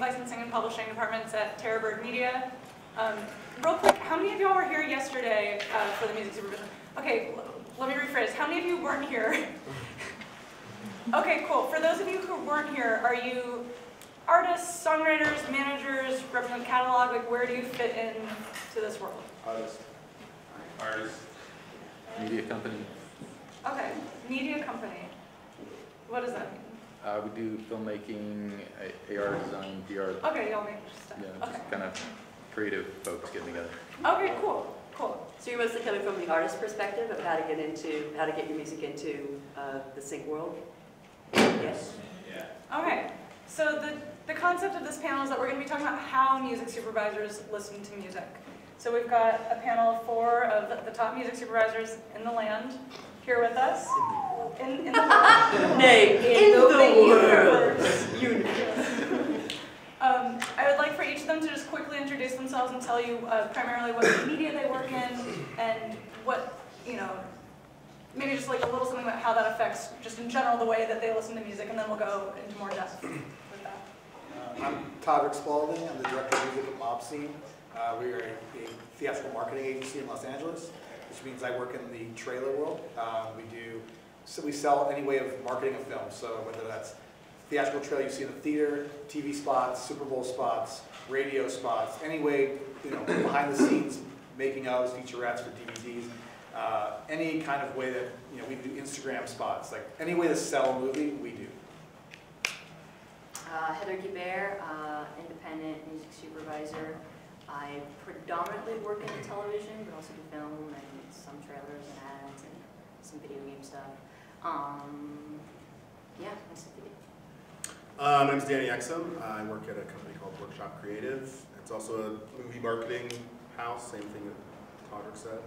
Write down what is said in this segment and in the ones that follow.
licensing and publishing departments at Terrorbird Media. Real quick, how many of y'all were here yesterday for the music supervision? Okay, let me rephrase. How many of you weren't here? Okay, cool. For those of you who weren't here, are you artists, songwriters, managers, represent catalog? Like, where do you fit in to this world? Artists. Artists. Media company. Okay, media company. What does that mean? We do filmmaking, AR design, PR. Okay, y'all make stuff. Yeah, Okay. just kind of creative folks getting together. Okay, cool, cool. So you're mostly coming from the artist perspective of how to get your music into the sync world? Yes? Yeah. Okay, so the concept of this panel is that we're going to be talking about how music supervisors listen to music. So we've got a panel of 4 of the top music supervisors in the land here with us. In the world. Nay, in the world. I would like for each of them to just quickly introduce themselves and tell you primarily what media they work in and what, maybe just like a little something about how that affects, just in general, the way that they listen to music, and then we'll go into more depth with that. I'm Todd Spalding. I'm the director of music at Mob Scene. We are a theatrical marketing agency in Los Angeles, which means I work in the trailer world. We sell any way of marketing a film, so whether that's theatrical trailer you see in the theater, TV spots, Super Bowl spots, radio spots, any way, behind the scenes, making ofs, featurettes for DVDs, any kind of way that, we do Instagram spots, like any way to sell a movie, we do. Heather Guibert, independent music supervisor. I predominantly work in television, but also do film and some trailers and ads and some video game stuff. Yeah, that's it. My name's Danny Exum. I work at a company called Workshop Creative. It's also a movie marketing house, same thing that Todrick said.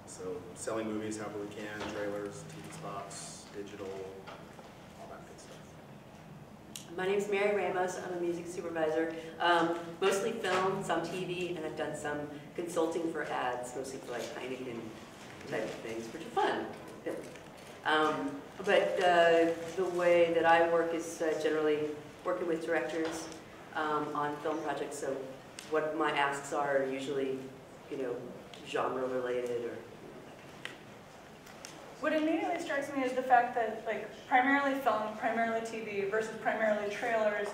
So selling movies however we can, trailers, TV spots, digital, all that good stuff. My name's Mary Ramos. I'm a music supervisor. Mostly film, some TV, and I've done some consulting for ads, mostly for like Heineken type of things, which are fun. But the way that I work is generally working with directors on film projects. So what my asks are usually, genre related or. What immediately strikes me is the fact that, primarily film, primarily TV versus primarily trailers,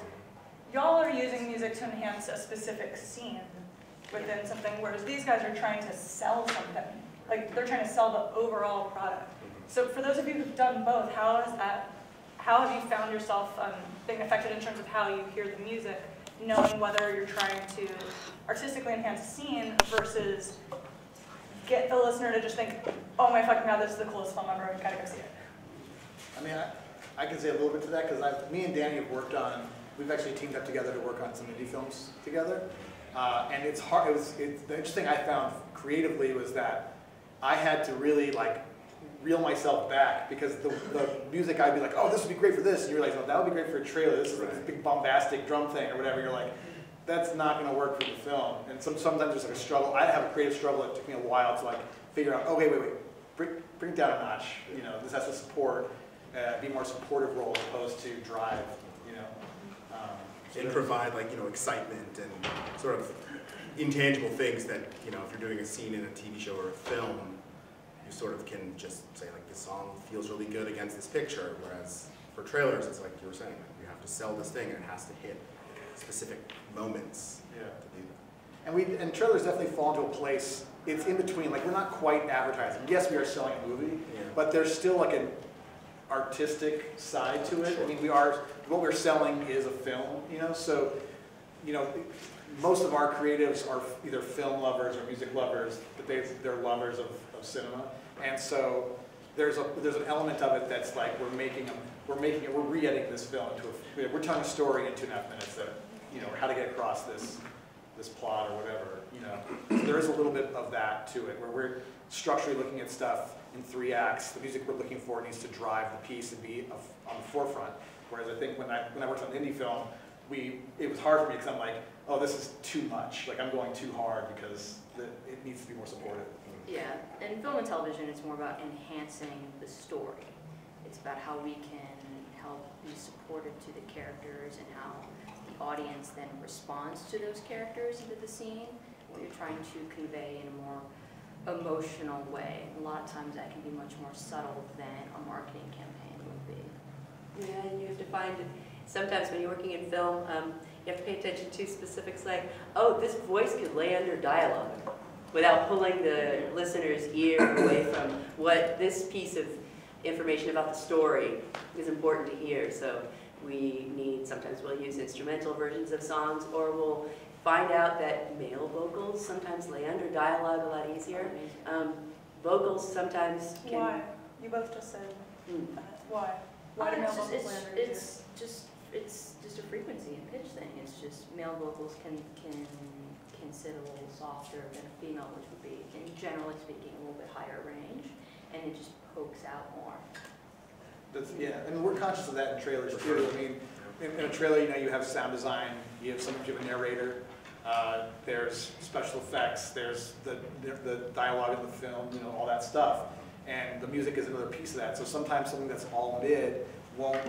y'all are using music to enhance a specific scene within something, whereas these guys are trying to sell something. They're trying to sell the overall product. So for those of you who've done both, how have you found yourself being affected in terms of how you hear the music, knowing whether you're trying to artistically enhance a scene versus get the listener to just think, oh my fucking god, this is the coolest film ever, I gotta go see it. I mean, I can say a little bit to that because me and Danny have worked on, we've actually teamed up together to work on some indie films together. And it's hard, the interesting I found creatively was that I had to really reel myself back because the music I'd be like, oh, this would be great for this. And you're like, oh, that would be great for a trailer. This is like this big bombastic drum thing or whatever. You're like, that's not going to work for the film. And sometimes there's a struggle. I have a creative struggle. It took me a while to figure out, oh, wait. Bring it down a notch. This has to support, be more supportive role as opposed to drive, And provide excitement and sort of intangible things that, if you're doing a scene in a TV show or a film, you sort of can just say this song feels really good against this picture, whereas for trailers, it's like you were saying, you have to sell this thing and it has to hit specific moments to do that. And trailers definitely fall into a place, it's in between, we're not quite advertising. Yes, we are selling a movie, but there's still an artistic side to it. I mean, what we're selling is a film, so, most of our creatives are either film lovers or music lovers, but they're lovers of cinema. And so there's an element of it that's we're re-editing this film into we're telling a story in 2.5 minutes that, how to get across this plot or whatever, There is a little bit of that to it, where we're structurally looking at stuff in 3 acts. The music we're looking for needs to drive the piece and be on the forefront. Whereas I think when I worked on the indie film, it was hard for me because I'm like, oh, this is too much. I'm going too hard because it needs to be more supportive. Yeah, in film and television, it's more about enhancing the story. It's about how we can help be supportive to the characters and how the the audience then responds to those characters into the scene, what you're trying to convey in a more emotional way. A lot of times that can be much more subtle than a marketing campaign would be. Yeah, and you have to find, sometimes when you're working in film, you have to pay attention to specifics like, oh, this voice could lay under dialogue, without pulling the listener's ear away from what this piece of information about the story is important to hear. So we need, sometimes we'll use instrumental versions of songs, or we'll find out that male vocals sometimes lay under dialogue a lot easier. Vocals sometimes can... Why? You both just said that. Why? Why do male vocals lay under easier? It's just a frequency and pitch thing. It's just male vocals can sit a little softer than a female, which would be, in generally speaking, a little bit higher range, and it just pokes out more. Yeah, and we're conscious of that in trailers too. I mean, in a trailer, you have sound design, you have a narrator, there's special effects, there's the dialogue in the film, all that stuff, and the music is another piece of that. So sometimes something that's all mid won't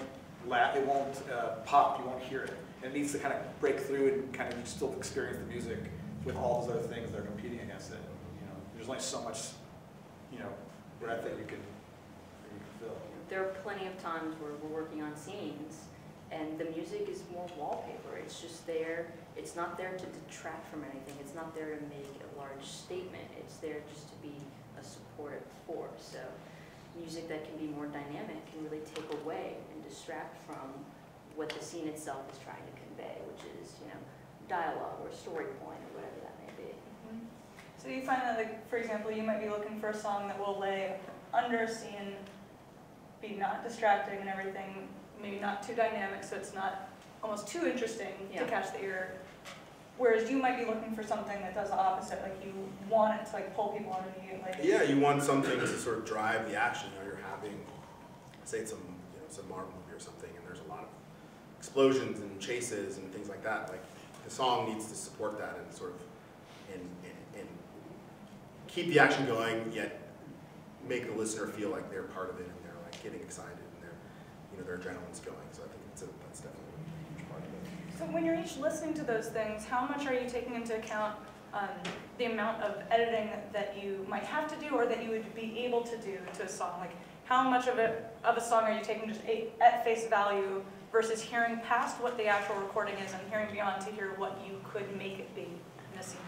pop, you won't hear it. And it needs to kind of break through and kind of still experience the music with all those other things that are competing against it. There's only so much, breadth that you can fill. There are plenty of times where we're working on scenes and the music is more wallpaper. It's just there. It's not there to detract from anything. It's not there to make a large statement. It's there just to be a supportive force. So music that can be more dynamic can really take away and distract from what the scene itself is trying to convey, which is, dialogue or story point or whatever that may be. Mm-hmm. So you find that, like, for example, you might be looking for a song that will lay under a scene, be not distracting and everything, maybe not too dynamic, so it's not almost too interesting to catch the ear. Whereas you might be looking for something that does the opposite, like you want it to pull people under you. Yeah, you want something to sort of drive the action. You're having, say it's some Marvel movie or something, and there's a lot of explosions and chases and things like that. Like the song needs to support that and sort of and keep the action going, yet make the listener feel like they're part of it and they're getting excited and their adrenaline's going. So I think that's definitely a huge part of it. So when you're each listening to those things, how much are you taking into account the amount of editing that you might have to do or that you would be able to do to a song? Like, how much of a song are you taking just at face value versus hearing past what the actual recording is and hearing beyond to hear what you could make it be in a scene?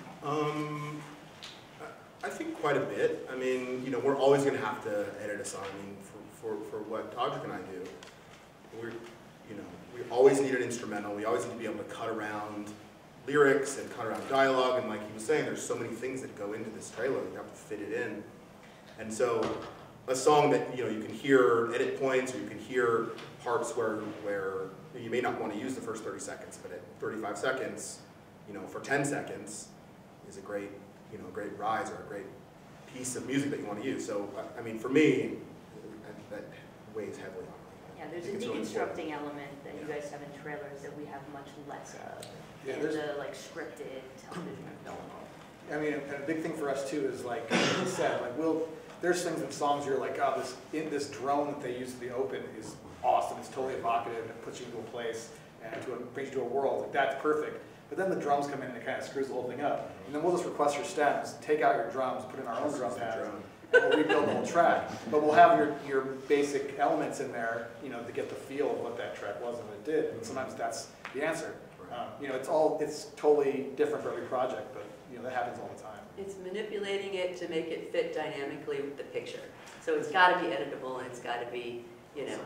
I think quite a bit. I mean, we're always going to have to edit a song. I mean, for what Todrick and I do, we always need an instrumental. We always need to be able to cut around lyrics and cut around dialogue. And like he was saying, there's so many things that go into this trailer. You have to fit it in. And so a song that you can hear edit points, or you can hear parts where you may not want to use the first 30 seconds, but at 35 seconds, for 10 seconds is a great great rise or a great piece of music that you want to use. So I mean, for me, that weighs heavily on me. Yeah, there's a deconstructing element that you guys have in trailers that we have much less of in the scripted television and film. I mean, a big thing for us too is like you said, there's things in songs you're like, oh, this drone that they use to the open is awesome. It's totally evocative and it puts you into a place and brings you to a world. Like, that's perfect. But then the drums come in and it kind of screws the whole thing up. And then we'll just request your stems, take out your drums, put in our own drum pads, and we'll rebuild the whole track. But we'll have your basic elements in there, to get the feel of what that track was and what it did. And sometimes that's the answer. It's totally different for every project, but that happens all the time. It's manipulating it to make it fit dynamically with the picture. So it's got to be editable and it's got to be, Yeah.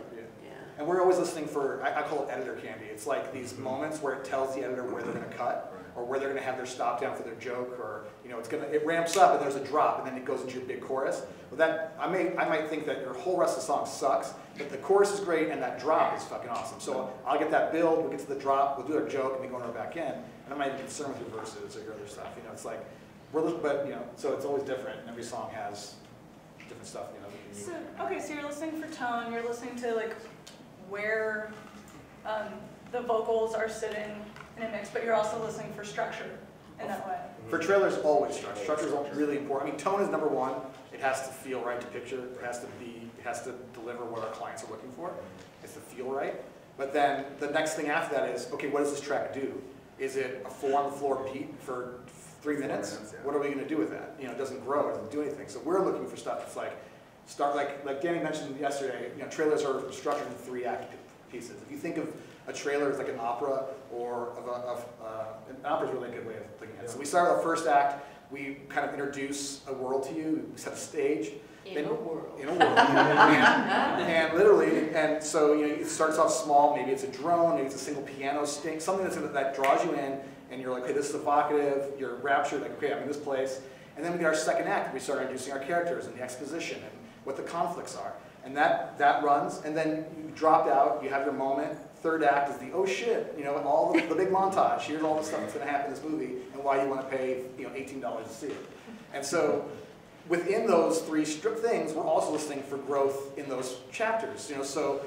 And we're always listening for, I call it editor candy. It's like these moments where it tells the editor where they're going to cut, or where they're going to have their stop down for their joke, or it ramps up and there's a drop and then it goes into your big chorus. But that I might think that your whole rest of the song sucks, but the chorus is great and that drop is fucking awesome. So I'll get that build, we'll get to the drop, we'll do our joke, and we go into our back end. And I'm not even concerned with your verses or your other stuff. It's like so it's always different, and every song has different stuff. So you're listening for tone, you're listening to where the vocals are sitting in a mix, but you're also listening for structure in that way. For trailers, always structure. Structure is really important. I mean, tone is number one. It has to feel right to picture. It has to deliver what our clients are looking for. It's to feel right. But then the next thing after that is, okay, what does this track do? Is it a 4-on-the-floor beat for 3 minutes? Yeah. What are we going to do with that? You know, it doesn't grow, it doesn't do anything. So we're looking for stuff that's like, like Danny mentioned yesterday, you know, trailers are structured in 3-act pieces. If you think of a trailer as like an opera, or an opera is a really good way of thinking of it. So we start with our first act, we kind of introduce a world to you, we set a stage. In a world. In a world. and literally, and so you know, it starts off small, maybe it's a drone, maybe it's a single piano sting, something that draws you in, and you're like, okay, this is evocative, you're raptured, like, okay, I'm in this place. And then we get our second act, we start introducing our characters and the exposition and what the conflicts are. And that runs, and then you dropped out, you have your moment. Third act is the, oh shit, you know, all the big montage. Here's all the stuff that's going to happen in this movie, and why you want to pay, you know, $18 to see it. And so, within those 3 strip things, we're also listening for growth in those chapters. You know, so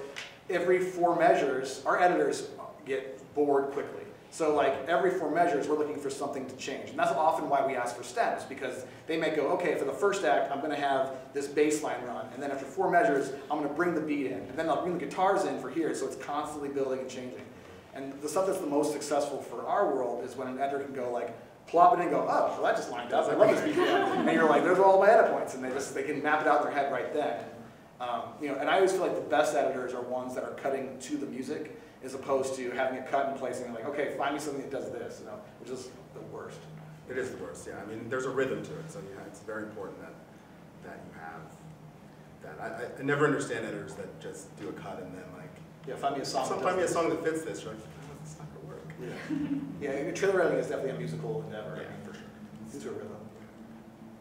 every 4 measures, our editors get bored quickly. So like every 4 measures, we're looking for something to change. And that's often why we ask for stems, because they may go, okay, for the first act, I'm going to have this bass line run. And then after 4 measures, I'm going to bring the beat in. And then I'll bring the guitars in for here, so it's constantly building and changing. And the stuff that's the most successful for our world is when an editor can go like, plop it in and go, oh, well that just lined up, I love this beat. And you're like, there's all my edit points. And they can map it out in their head right then. You know, and I always feel like the best editors are ones that are cutting to the music, as opposed to having a cut and place and like, okay, find me something that does this, you know, which is the worst. It is the worst, yeah. I mean, there's a rhythm to it, so yeah, it's very important that you have that. I never understand editors that just do a cut and then like, Yeah, find me a song. find me a song that fits this. You're like, oh, it's not gonna work. Yeah, yeah. Trailer writing is definitely a musical endeavor. Yeah, I mean, for sure. It's a rhythm.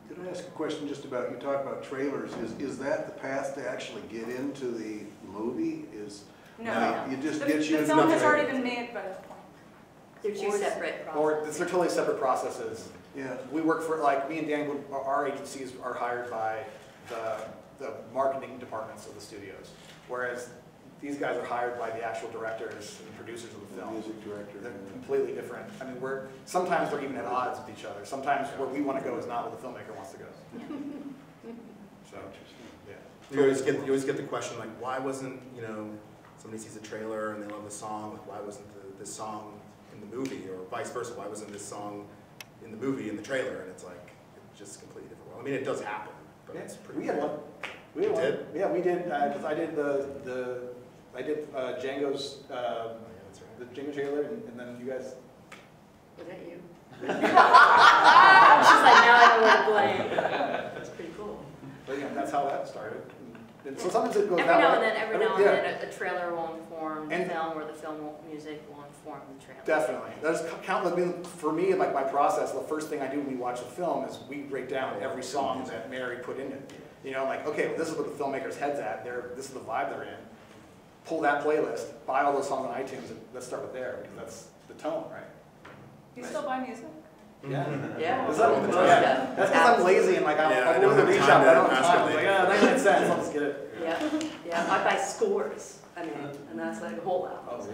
Could I ask a question just about, you talk about trailers, is that the path to actually get into the movie? No. You just The get you film has into already been made by this point. They're 2 separate Or processes. they're totally separate processes. Yeah. We work for, like, me and Dan, our agencies are hired by the marketing departments of the studios, whereas these guys are hired by the actual directors and producers of the The film. music director. They're completely different. I mean, sometimes we're even at odds with each other. Sometimes where we want to go is not where the filmmaker wants to go. So, yeah. You always get the question like, why wasn't, you know, somebody sees a trailer and they love the song, like why wasn't this song in the movie, or vice versa, why wasn't this song in the movie in the trailer? And it's like, it's just a completely different world. I mean, it does happen, but it's pretty. We had one. We had You one. did? Yeah, we did. Because I did Django's Oh, yeah, that's right. the Django trailer, and then you guys. Was that you? She's like, now I know where to blame. That's pretty cool. But yeah, that's how that started. And so sometimes it goes Every that now way. and then, every now and yeah. then, a trailer will inform the And- film, or the film music will inform the trailer. Definitely. There's countless. I mean, for me, like my process, the first thing I do when we watch a film is we break down every song that Mary put in it. You know, like, okay, well, this is what the filmmaker's head's at. This is the vibe they're in. Pull that playlist, buy all those songs on iTunes, and let's start with there, because that's the tone, right? You still buy music? Yeah. Yeah. Is that all the what time. yeah. That's because I'm lazy and like Yeah, I I go don't to the have reach time out, but I to don't have time. I'm like, masturbate. 99 cents, I'll just get it. Yeah, I buy scores. I mean, and that's like a whole album.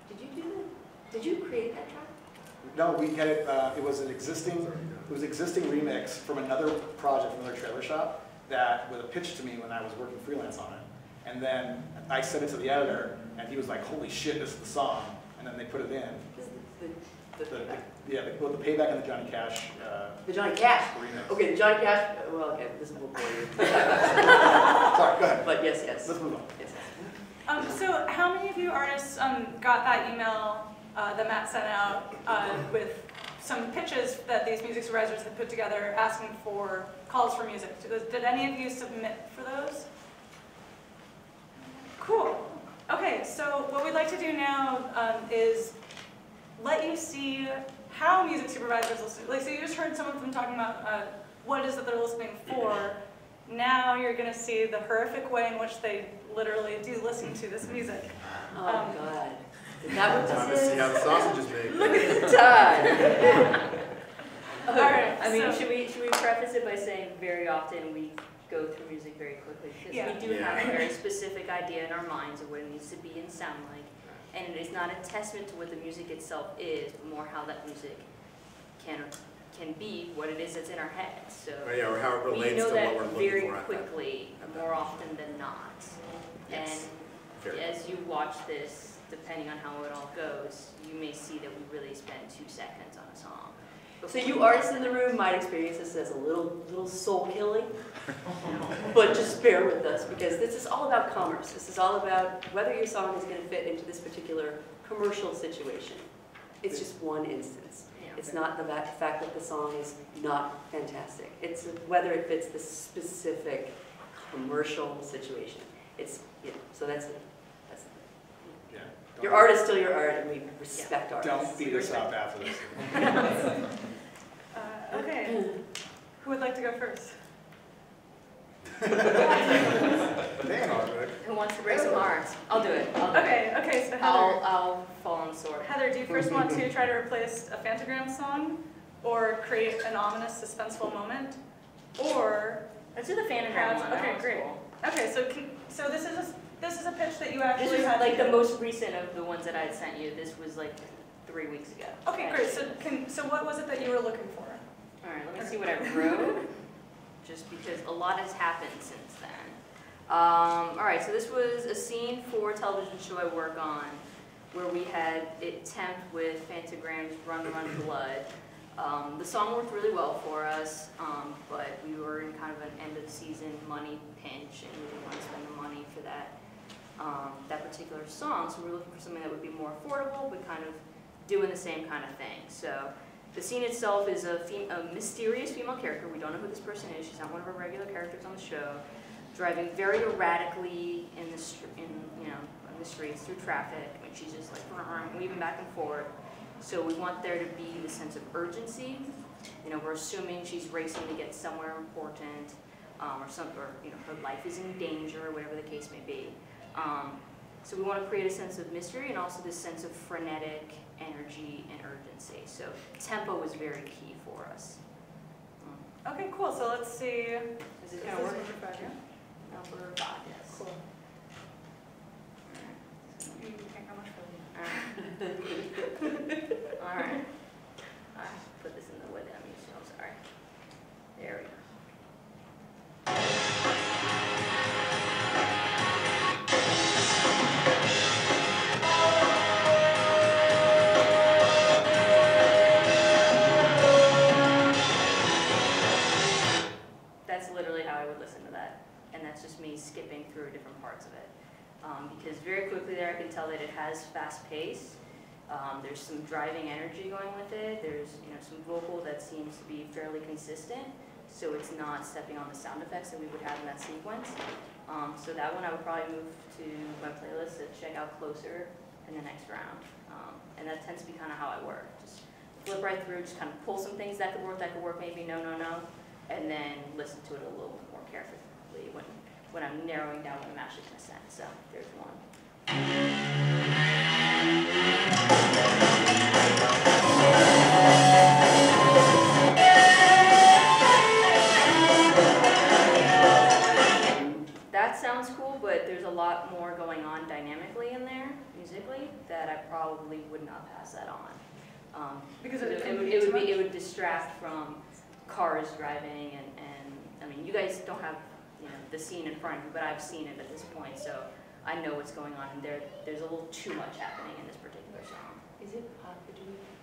Did you do that? Did you create that track? No, we had it. It was an existing remix from another project, from another trailer shop that was a pitch to me when I was working freelance on it. And then I sent it to the editor, and he was like, "Holy shit, this is the song!" And then they put it in. The payback. The payback and the Johnny Cash The Johnny Cash. remix. Okay, the Johnny Cash. Well, okay, this will bore you. Sorry, go ahead. But yes. Let's move on. Yes. So how many of you artists got that email that Matt sent out with some pitches that these music supervisors had put together asking for calls for music? Did any of you submit for those? Cool. Okay, so what we'd like to do now is let you see how music supervisors listen. Like, so you just heard some of them talking about what it is that they're listening for. Now you're going to see the horrific way in which they literally do listen to this music. Oh God. Is that what Time to this see is? how the sausage is made. Look at the time. All right. I mean, so- should we preface it by saying very often we go through music very quickly, because Yeah. we do have a very specific idea in our minds of what it needs to be and sound like, and it is not a testament to what the music itself is, but more how that music can be what it is that's in our heads. So Or, yeah, or how it we relates know to that what we're looking very for at that quickly, more often than not. Yes. Very as you watch this, depending on how it all goes, you may see that we really spend 2 seconds on a song. So you artists in the room might experience this as a little soul killing, but just bear with us because this is all about commerce. This is all about whether your song is going to fit into this particular commercial situation. It's just one instance. Yeah. It's not the fact that the song is not fantastic. It's whether it fits the specific commercial situation. It's, you know, so that's it. That's it. Yeah. Your art is still your art, and we respect artists. Don't beat us up after this. Okay, who would like to go first? Dan, Albert. Who wants to break some hearts? I'll do it. I'll do it. Okay, so Heather. I'll fall on the sword. Heather, do you first want to try to replace a Fantagram song, or create an ominous, suspenseful moment, or Let's do the Phantom perhaps? one. That Okay, one's great. cool. Okay, so this is a pitch that you This actually is had. like to the do. most recent of the ones that I had sent you. This was like 3 weeks ago. Okay, great. So what was it that you were looking for? All right, let me see what I wrote. Just because a lot has happened since then. All right, so this was a scene for a television show I work on, where we had it temp with Fantagram's "Run Run Blood." The song worked really well for us, but we were in kind of an end of season money pinch, and we didn't want to spend the money for that particular song. So we were looking for something that would be more affordable, but kind of doing the same kind of thing. So the scene itself is a mysterious female character. We don't know who this person is. She's not one of our regular characters on the show. Driving very erratically in the streets through traffic, and she's just like weaving back and forth. So we want there to be the sense of urgency. You know, we're assuming she's racing to get somewhere important, or her life is in danger, or whatever the case may be. So we want to create a sense of mystery and also this sense of frenetic energy and urgency. So tempo is very key for us. Okay, cool. So let's see. Is it going to work? Number 5, yes. Cool. You can't go much further. All right. I put this in the way that I'm using. I'm sorry. There we go. That's literally how I would listen to that. And that's just me skipping through different parts of it. Because very quickly there I can tell that it has fast pace. There's some driving energy going with it. There's some vocal that seems to be fairly consistent, so it's not stepping on the sound effects that we would have in that sequence. So that one I would probably move to my playlist to check out closer in the next round. And that tends to be kind of how I work. Just flip right through, just kind of pull some things that could work, maybe no, and then listen to it a little bit more carefully when I'm narrowing down what I'm actually going to send. So there's one. That sounds cool, but there's a lot more going on dynamically in there, musically, that I probably would not pass that on. Because it would distract from cars driving and I mean, you guys don't have the scene in front of you, but I've seen it at this point, so I know what's going on, and there's a little too much happening in this particular song. Is it possible?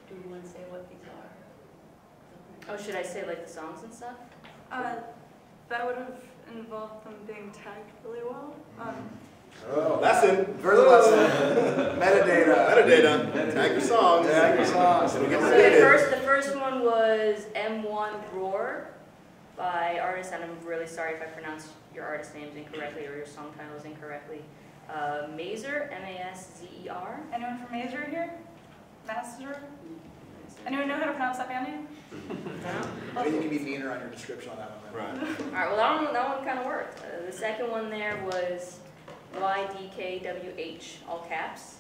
Do we want to say what these are? Oh, should I say like the songs and stuff? That would have involved them being tagged really well. Oh, lesson. First lesson. Metadata. Tag your songs. Tag your songs. It'll get So deleted. the first one was M1 Roar by artist, and I'm really sorry if I pronounce your artist names incorrectly or your song titles incorrectly. Mazer, M-A-S-Z-E-R. Anyone from Mazer here? Master? Anyone know how to pronounce that band name? No? Maybe you can be meaner on your description on that one. Right. All right, well that one kind of worked. The second one there was YDKWH, all caps,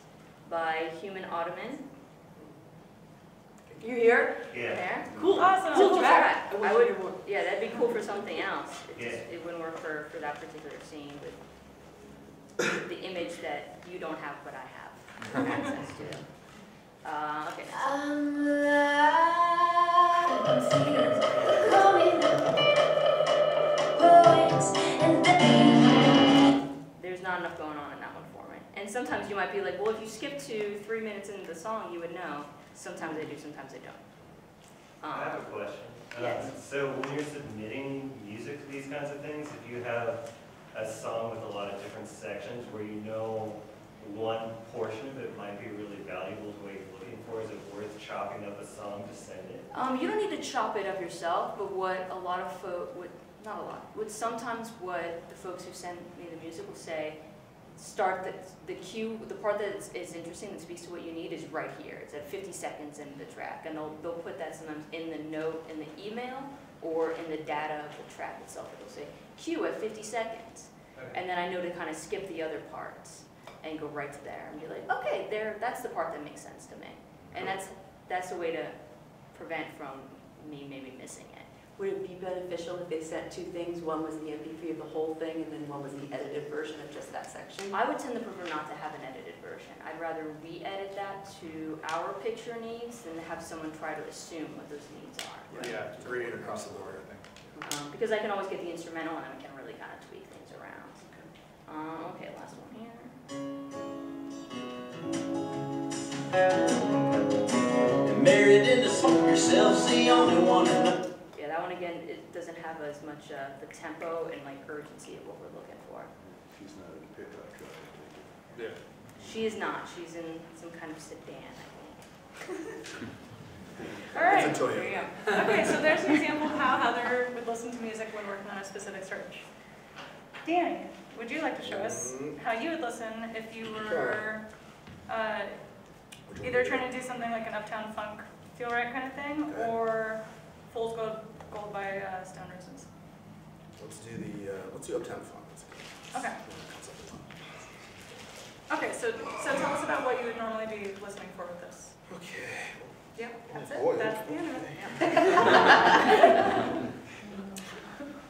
by Human Ottoman. You here? Yeah. There. Cool, awesome. Cool track. track. I would, yeah, that'd be cool for something else. Yeah. It wouldn't work for that particular scene with the image that you don't have, but I have access to. Okay. There's not enough going on in that one for me. sometimes you might be like, well, if you skip to 3 minutes into the song, you would know. Sometimes they do, sometimes they don't. I have a question. Yes. So when you're submitting music to these kinds of things, if you have a song with a lot of different sections where you know one portion of it might be really valuable to what you're looking for, is it worth chopping up a song to send it? You don't need to chop it up yourself, but what a lot of not a lot, sometimes what the folks who send me the music will say, start the cue, the part that is interesting, that speaks to what you need, is right here. It's at 50 seconds into the track, and they'll put that sometimes in the note in the email or in the data of the track itself. It'll say cue at 50 seconds, and then I know to kind of skip the other parts and go right to there and be like, okay, that's the part that makes sense to me, and that's a way to prevent from me maybe missing it. Would it be beneficial if they sent two things? One was the MP3 of the whole thing, and then one was the edited version of just that section? I would tend to prefer not to have an edited version. I'd rather re-edit that to our picture needs than to have someone try to assume what those needs are. Yeah, agree across the board, I think. Because I can always get the instrumental and I can really kind of tweak things around. Okay, last one here. Married into smoke yourself, the only one in the... Yeah, that one again, it doesn't have as much the tempo and like urgency of what we're looking for. She's not in a pickup truck. Yeah. She is not. She's in some kind of sedan, I think. All right. It's a Toyota. There you go. Okay, so there's an example of how Heather would listen to music when working on a specific search. Danny, would you like to show us how you would listen if you were either trying to do something like an Uptown Funk Feel Right kind of thing, or Fool's Gold by Stone Roses? Let's do Uptown Funk. Okay. Okay, so tell us about what you would normally be listening for with this. Okay. Yeah, that's it. Boy. That's the end of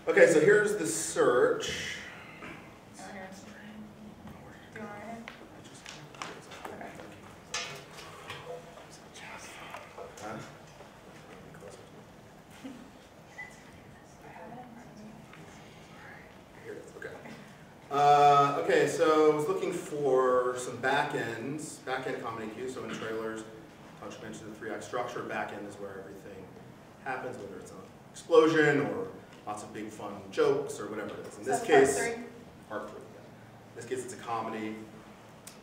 it. Okay, so here's the search. Oh, here's. Do you want to write it? Okay. Huh? Here it is, okay. Okay, so I was looking for some backend comedy cues, so in trailers, Touch mentioned the 3-act structure. Backend is where everything happens, whether it's an explosion or lots of big fun jokes or whatever it is. In this case, part 3, yeah. In this case, it's a comedy.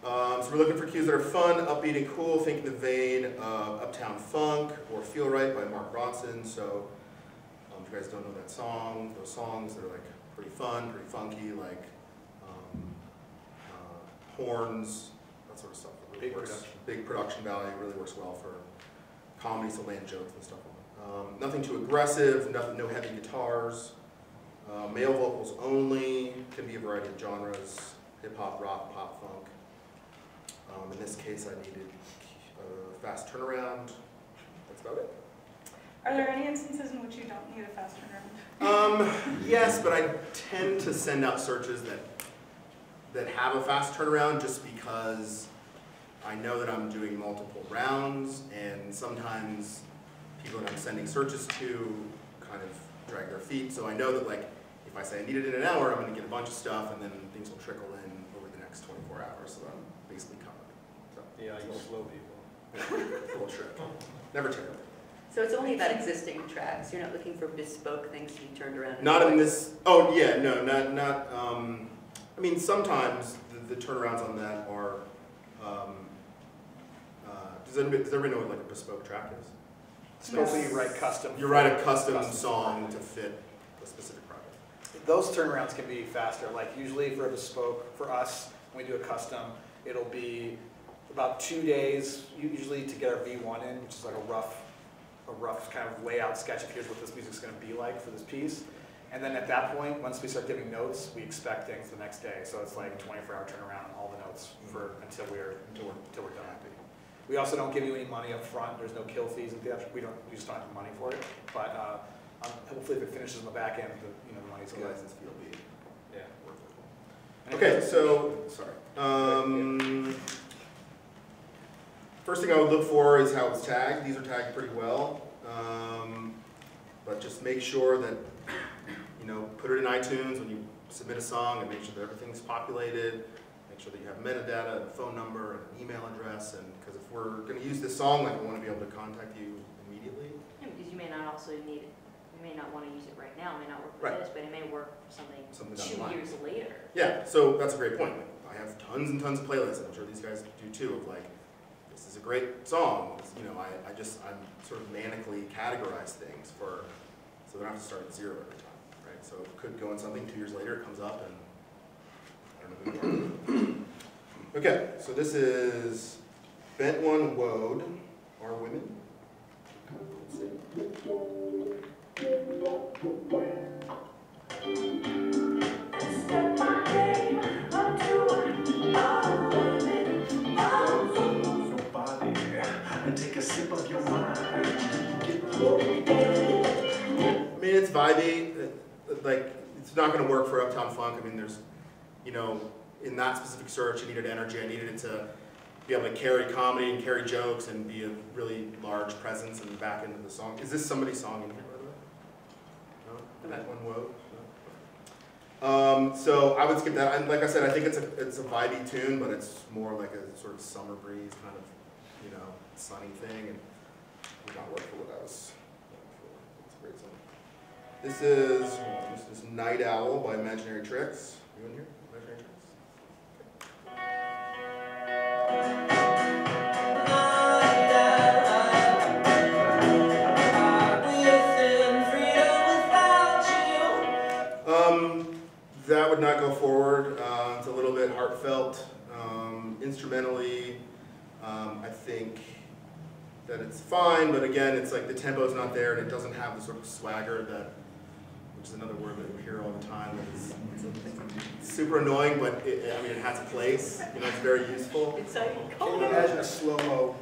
So we're looking for cues that are fun, upbeat, and cool. Think in the vein of Uptown Funk or Feel Right by Mark Ronson. So if you guys don't know that song, those songs that are like pretty fun, pretty funky, like horns, that sort of stuff. Really Big works. production. Big production value, really works well for comedy, so land jokes and stuff. Nothing too aggressive, no heavy guitars. Male vocals only, can be a variety of genres, hip hop, rock, pop, funk. In this case, I needed a fast turnaround. That's about it. Are there any instances in which you don't need a fast turnaround? Yes, but I tend to send out searches that have a fast turnaround just because I know that I'm doing multiple rounds, and sometimes people that I'm sending searches to kind of drag their feet. So I know that, like, if I say I need it in an hour, I'm going to get a bunch of stuff, and then things will trickle in over the next 24 hours. So I'm basically covered. So, Yeah, you slow people. full trip. Never terrible. So it's only about existing tracks. You're not looking for bespoke things to be turned around. and Not in played. this. Oh yeah, no, not. I mean, sometimes the turnarounds on that are. Does everybody know what like a bespoke track is? Supposedly you write custom. You write a custom song to fit a specific project. Those turnarounds can be faster. Like usually for a bespoke, for us, when we do a custom, it'll be about 2 days, usually to get our V1 in, which is like a rough kind of layout sketch of here's what this music's going to be like for this piece. And then at that point, once we start giving notes, we expect things the next day. So it's like a 24-hour turnaround on all the notes until we're done. We also don't give you any money up front. There's no kill fees and we just don't have the money for it. But hopefully, if it finishes on the back end, the money's good. License fee will be Yeah. worth it. Okay, so sorry. First thing I would look for is how it's tagged. These are tagged pretty well, but just make sure that put it in iTunes when you submit a song, and make sure that everything's populated. Make make sure that you have metadata, and a phone number, and an email address, and because if we're going to use this song, like, we want to be able to contact you immediately. Yeah, because you may not also need it, you may not want to use it right now, it may not work for Right. this, but it may work for something Something down the 2 line. years later. Yeah, so that's a great point. Like, I have tons and tons of playlists, and I'm sure these guys do too, of like, this is a great song. You know, I'm sort of manically categorize things for, so they don't have to start at 0 every time, right? So it could go in something 2 years later, it comes up, and I don't know who you are. Okay, so this is Bent One Woad, Are Women? Let's see. And take a sip of your mind. I mean, it's vibey. Like, it's not going to work for Uptown Funk. I mean, there's, you know, in that specific search, I needed energy. I needed it to be able to carry comedy and carry jokes and be a really large presence in the back end of the song. Is this somebody's song in here, by the way? No? That one, whoa? No? So I would skip that. And like I said, I think it's a vibey tune, but it's more like a sort of summer breeze kind of, you know, sunny thing, and would not work for what I was going for. It's a great song. This is Night Owl by Imaginary Tricks. You in here? Imaginary Tricks? That would not go forward. It's a little bit heartfelt. Instrumentally, I think that it's fine, but again, it's like the tempo's not there, and it doesn't have the sort of swagger that, which is another word that we hear all the time. It's super annoying, but I mean, it has a place. You know, it's very useful. It's so Can you imagine a slow-mo